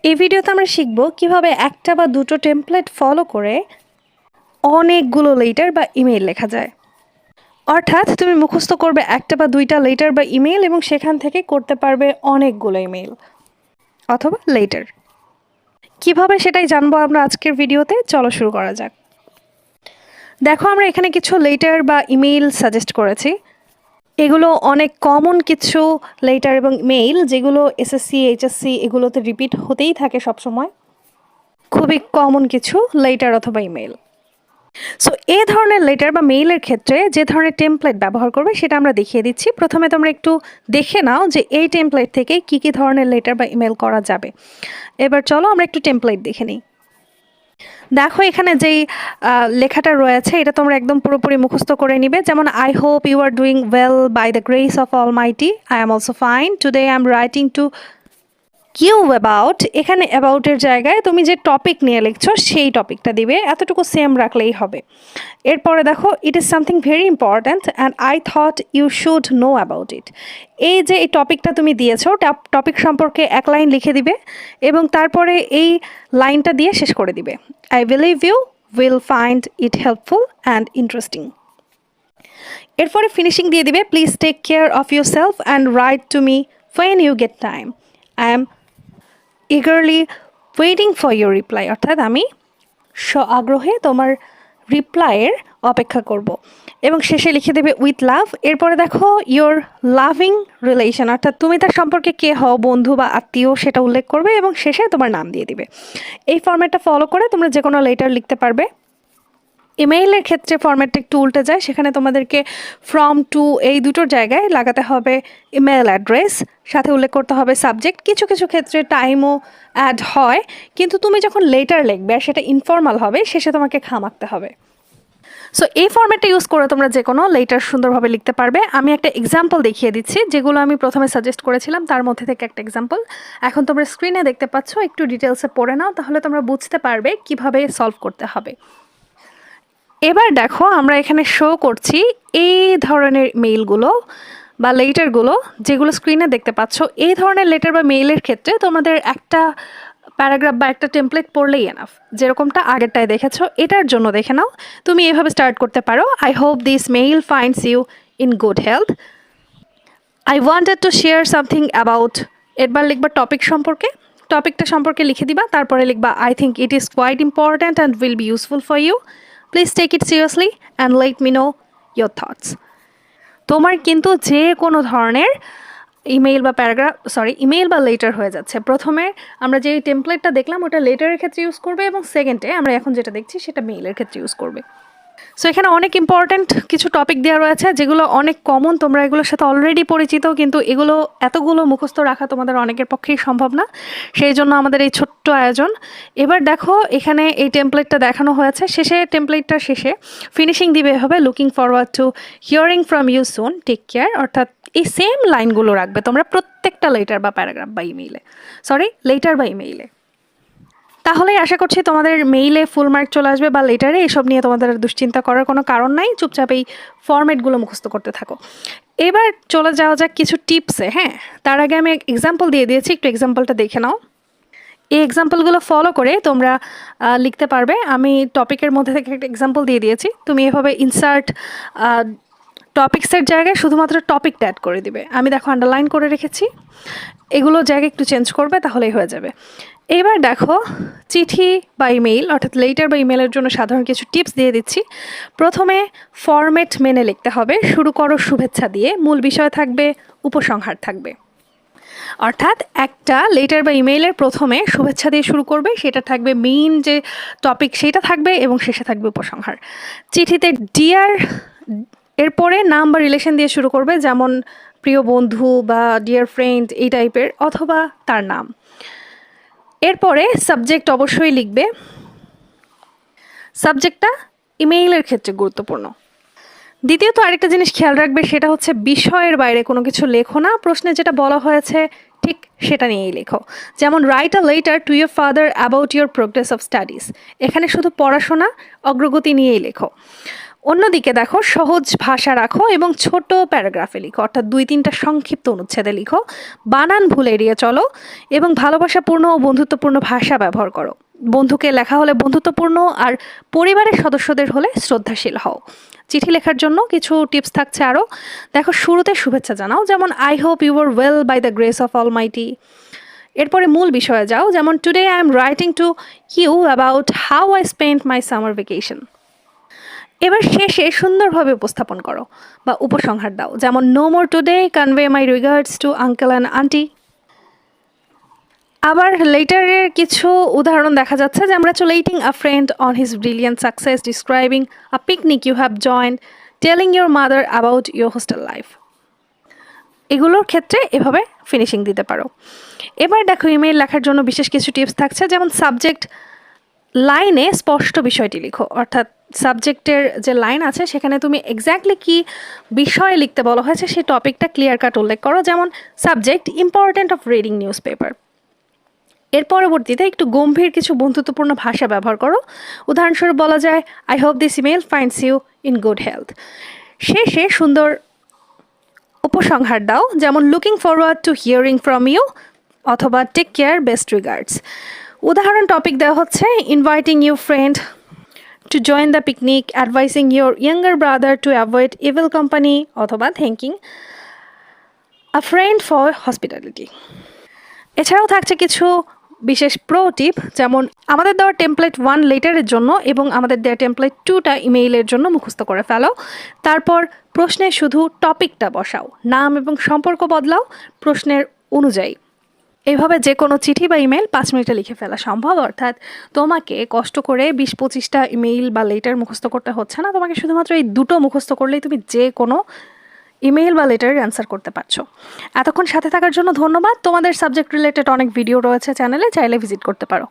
এই ভিডিওতে আমরা শিখব কিভাবে একটা বা দুটো টেমপ্লেট ফলো করে অনেকগুলো লেটার বা ইমেইল লেখা যায়। অর্থাৎ তুমি মুখস্থ করবে একটা বা দুইটা লেটার বা ইমেইল এবং সেখান থেকে করতে পারবে অনেকগুলো ইমেইল অথবা লেটার। কিভাবে সেটাই জানবো আমরা আজকের ভিডিওতে। চলো শুরু করা যাক। দেখো, আমরা এখানে কিছু লেটার বা ইমেইল সাজেস্ট করেছি। এগুলো অনেক কমন কিছু লেটার এবং মেইল, যেগুলো এসএসসি এইচএসসি এগুলোতে রিপিট হতেই থাকে সবসময়। খুবই কমন কিছু লেটার অথবা ইমেইল। সো এই ধরনের লেটার বা মেইলের ক্ষেত্রে যে ধরনের টেমপ্লেট ব্যবহার করবে সেটা আমরা দেখিয়ে দিচ্ছি। প্রথমে তোমরা একটু দেখে নাও যে এই টেমপ্লেট থেকে কী কী ধরনের লেটার বা ইমেল করা যাবে। এবার চলো আমরা একটু টেমপ্লেট দেখে নিই। দেখো, এখানে যেই লেখাটা রয়েছে এটা তোমরা একদম পুরোপুরি মুখস্থ করে নিবে। যেমন I hope you are doing well by the grace of almighty, I am also fine, today I am writing to you about. এখানে অ্যাবাউটের জায়গায় তুমি যে টপিক নিয়ে লিখছো সেই টপিকটা দিবে, এতটুকু সেম রাখলেই হবে। এরপরে দেখো, it is something very important and I thought you should know about it. এই যে এই টপিকটা তুমি দিয়েছো, টপিক সম্পর্কে এক লাইন লিখে দিবে এবং তারপরে এই লাইনটা দিয়ে শেষ করে দিবে, I believe you will find it helpful and interesting. এরপরে ফিনিশিং দিয়ে দিবে, please take care of yourself and write to me when you get time, I am eagerly waiting for your reply। অর্থাৎ আমি আগ্রহে তোমার রিপ্লাইয়ের অপেক্ষা করব। এবং শেষে লিখে দেবে উইথ লাভ। এরপরে দেখো, ইয়োর লাভিং রিলেশন, অর্থাৎ তুমি তার সম্পর্কে কে হও, বন্ধু বা আত্মীয়, সেটা উল্লেখ করবে এবং শেষে তোমার নাম দিয়ে দিবে। এই ফরম্যাটটা ফলো করে তোমরা যে কোনো লেটার লিখতে পারবে। ইমেইলের ক্ষেত্রে ফরম্যাটটা একটু উল্টে যায়, সেখানে তোমাদেরকে ফ্রম টু এই দুটোর জায়গায় লাগাতে হবে ইমেল অ্যাড্রেস, সাথে উল্লেখ করতে হবে সাবজেক্ট। কিছু কিছু ক্ষেত্রে টাইমও অ্যাড হয়, কিন্তু তুমি যখন লেটার লিখবে আর সেটা ইনফর্মাল হবে, শেষে তোমাকে খামাকতে হবে। সো এই ফরম্যাটটা ইউজ করে তোমরা যে কোনো লেটার সুন্দরভাবে লিখতে পারবে। আমি একটা এক্সাম্পল দেখিয়ে দিচ্ছি, যেগুলো আমি প্রথমে সাজেস্ট করেছিলাম তার মধ্যে থেকে একটা এক্সাম্পল এখন তোমরা স্ক্রিনে দেখতে পাচ্ছ। একটু ডিটেলসে পড়ে নাও, তাহলে তোমরা বুঝতে পারবে কিভাবে সলভ করতে হবে। এবার দেখো, আমরা এখানে শো করছি এই ধরনের মেইলগুলো বা লেটারগুলো, যেগুলো স্ক্রিনে দেখতে পাচ্ছ। এই ধরনের লেটার বা মেইলের ক্ষেত্রে তোমাদের একটা প্যারাগ্রাফ বা একটা টেমপ্লেট পড়লেই এনাফ, যেরকমটা আগেরটায় দেখেছো। এটার জন্য দেখে নাও, তুমি এভাবে স্টার্ট করতে পারো, I hope this mail finds you in good health, I wanted to share something about. এবার লিখবা টপিক সম্পর্কে, টপিকটা সম্পর্কে লিখে দিবা, তারপরে লিখবা I think it is quite important and will be useful for you, please take it seriously and let me know your thoughts. তোমার কিন্তু যে কোনো ধরনের ইমেইল বা ইমেইল বা লেটার হয়ে যাচ্ছে। প্রথমে আমরা যে টেমপ্লেটটা দেখলাম ওটা লেটারের ক্ষেত্রে ইউজ করবে এবং সেকেন্ডে আমরা এখন যেটা দেখছি সেটা মেইলের ক্ষেত্রে ইউজ করবে। সো এখানে অনেক ইম্পর্ট্যান্ট কিছু টপিক দেওয়া রয়েছে, যেগুলো অনেক কমন, তোমরা এগুলোর সাথে অলরেডি পরিচিত, কিন্তু এগুলো এতগুলো মুখস্থ রাখা তোমাদের অনেকের পক্ষেই সম্ভব না। সেই জন্য আমাদের এই ছোট্ট আয়োজন। এবার দেখো, এখানে এই টেমপ্লেটটা দেখানো হয়েছে, টেমপ্লেটটার শেষে ফিনিশিং দিবে হবে looking forward to hearing from you soon, take care. অর্থাৎ এই সেম লাইনগুলো রাখবে তোমরা প্রত্যেকটা লেটার বা প্যারাগ্রাফ বা লেটার বা ইমেইলে। তাহলেই আশা করছি তোমাদের মেইলে ফুল মার্ক চলে আসবে বা লেটারে। এসব নিয়ে তোমাদের দুশ্চিন্তা করার কোনো কারণ নাই, চুপচাপ এই ফরম্যাটগুলো মুখস্থ করতে থাকো। এবার চলে যাওয়া যাক কিছু টিপসে। হ্যাঁ, তার আগে আমি এক্সাম্পল দিয়ে দিয়েছি, একটু এক্সাম্পলটা দেখে নাও। এই এক্সাম্পলগুলো ফলো করে তোমরা লিখতে পারবে। আমি টপিকের মধ্যে থেকে একটা এক্সাম্পল দিয়ে দিয়েছি, তুমি এভাবে ইনসার্ট টপিক্সের জায়গায় শুধুমাত্র টপিকটা অ্যাড করে দিবে। আমি দেখো আন্ডারলাইন করে রেখেছি, এগুলো জায়গায় একটু চেঞ্জ করবে, তাহলেই হয়ে যাবে। এবার দেখো, চিঠি বা ইমেইল অর্থাৎ লেটার বা ইমেইলের জন্য সাধারণ কিছু টিপস দিয়ে দিচ্ছি। প্রথমে ফরম্যাট মেনে লিখতে হবে। শুরু করো শুভেচ্ছা দিয়ে, মূল বিষয় থাকবে, উপসংহার থাকবে। অর্থাৎ একটা লেটার বা ইমেইলের প্রথমে শুভেচ্ছা দিয়ে শুরু করবে, সেটা থাকবে মেইন যে টপিক সেটা থাকবে, এবং শেষে থাকবে উপসংহার। চিঠিতে ডিয়ার এরপরে নাম বা রিলেশন দিয়ে শুরু করবে, যেমন প্রিয় বন্ধু বা ডিয়ার ফ্রেন্ড এই টাইপের, অথবা তার নাম। এরপরে সাবজেক্ট অবশ্যই লিখবে। সাবজেক্টটা ইমেইলের ক্ষেত্রে গুরুত্বপূর্ণ। দ্বিতীয়ত আরেকটা জিনিস খেয়াল রাখবে, সেটা হচ্ছে বিষয়ের বাইরে কোনো কিছু লেখো না। প্রশ্নে যেটা বলা হয়েছে ঠিক সেটা নিয়েই লেখো। যেমন write a letter to your father about your progress of studies, এখানে শুধু পড়াশোনা অগ্রগতি নিয়েই লেখো। অন্যদিকে দেখো, সহজ ভাষা রাখো এবং ছোট প্যারাগ্রাফে লিখো, অর্থাৎ 2-3টা সংক্ষিপ্ত অনুচ্ছেদে লিখো। বানান ভুল এড়িয়ে চলো এবং ভালোবাসাপূর্ণ ও বন্ধুত্বপূর্ণ ভাষা ব্যবহার করো। বন্ধুকে লেখা হলে বন্ধুত্বপূর্ণ, আর পরিবারের সদস্যদের হলে শ্রদ্ধাশীল হও। চিঠি লেখার জন্য কিছু টিপস থাকছে আরও। দেখো, শুরুতে শুভেচ্ছা জানাও, যেমন I hope you are well by the grace of almighty. এরপরে মূল বিষয়ে যাও, যেমন today I am writing to you about how I spent my summer vacation. এবার শেষে সুন্দরভাবে উপস্থাপন করো বা উপসংহার দাও, যেমন no more today, convey my regards to uncle and aunty. আবার লেটারের কিছু উদাহরণ দেখা যাচ্ছে, যে congratulating a friend on his brilliant success, describing a picnic you have joined, telling your mother about your hostel life. এগুলোর ক্ষেত্রে এভাবে ফিনিশিং দিতে পারো। এবার দেখো, ইমেইল লেখার জন্য বিশেষ কিছু টিপস থাকছে, যেমন সাবজেক্ট লাইনে স্পষ্ট বিষয়টি লিখো, অর্থাৎ সাবজেক্টের যে লাইন আছে সেখানে তুমি এক্স্যাক্টলি কী বিষয় লিখতে বলা হয়েছে সেই টপিকটা ক্লিয়ার কাট উল্লেখ করো, যেমন subject important of reading news paper. এর পরবর্তীতে একটু গম্ভীর কিছু বন্ধুত্বপূর্ণ ভাষা ব্যবহার করো। উদাহরণস্বরূপ বলা যায়, I hope this email finds you in good health. শেষে সুন্দর উপসংহার দাও, যেমন looking forward to hearing from you অথবা টেক কেয়ার, বেস্ট রিগার্ডস। উদাহরণ টপিক দেওয়া হচ্ছে, inviting your friend to join the picnic, advising your younger brother to avoid evil company, অথবা thanking a friend for hospitality. এছাড়াও থাকছে কিছু বিশেষ pro tip, যেমন আমাদের দেওয়া টেমপ্লেট 1 লেটারের জন্য এবং আমাদের দেওয়া টেমপ্লেট 2টা ইমেইলের জন্য মুখস্থ করে ফেলো। তারপর প্রশ্নে শুধু টপিকটা বসাও, নাম এবং সম্পর্ক বদলাও প্রশ্নের অনুযায়ী। এইভাবে যে কোনো চিঠি বা ইমেল 5 মিনিটে লিখে ফেলা সম্ভব, অর্থাৎ তোমাকে কষ্ট করে 20-25টা ইমেইল বা লেটার মুখস্থ করতে হচ্ছে না। তোমাকে শুধুমাত্র এই 2টো মুখস্থ করলেই তুমি যে কোনো ইমেইল বা লেটারের অ্যান্সার করতে পারছো। এতক্ষণ সাথে থাকার জন্য ধন্যবাদ। তোমাদের সাবজেক্ট রিলেটেড অনেক ভিডিও রয়েছে চ্যানেলে, চাইলে ভিজিট করতে পারো।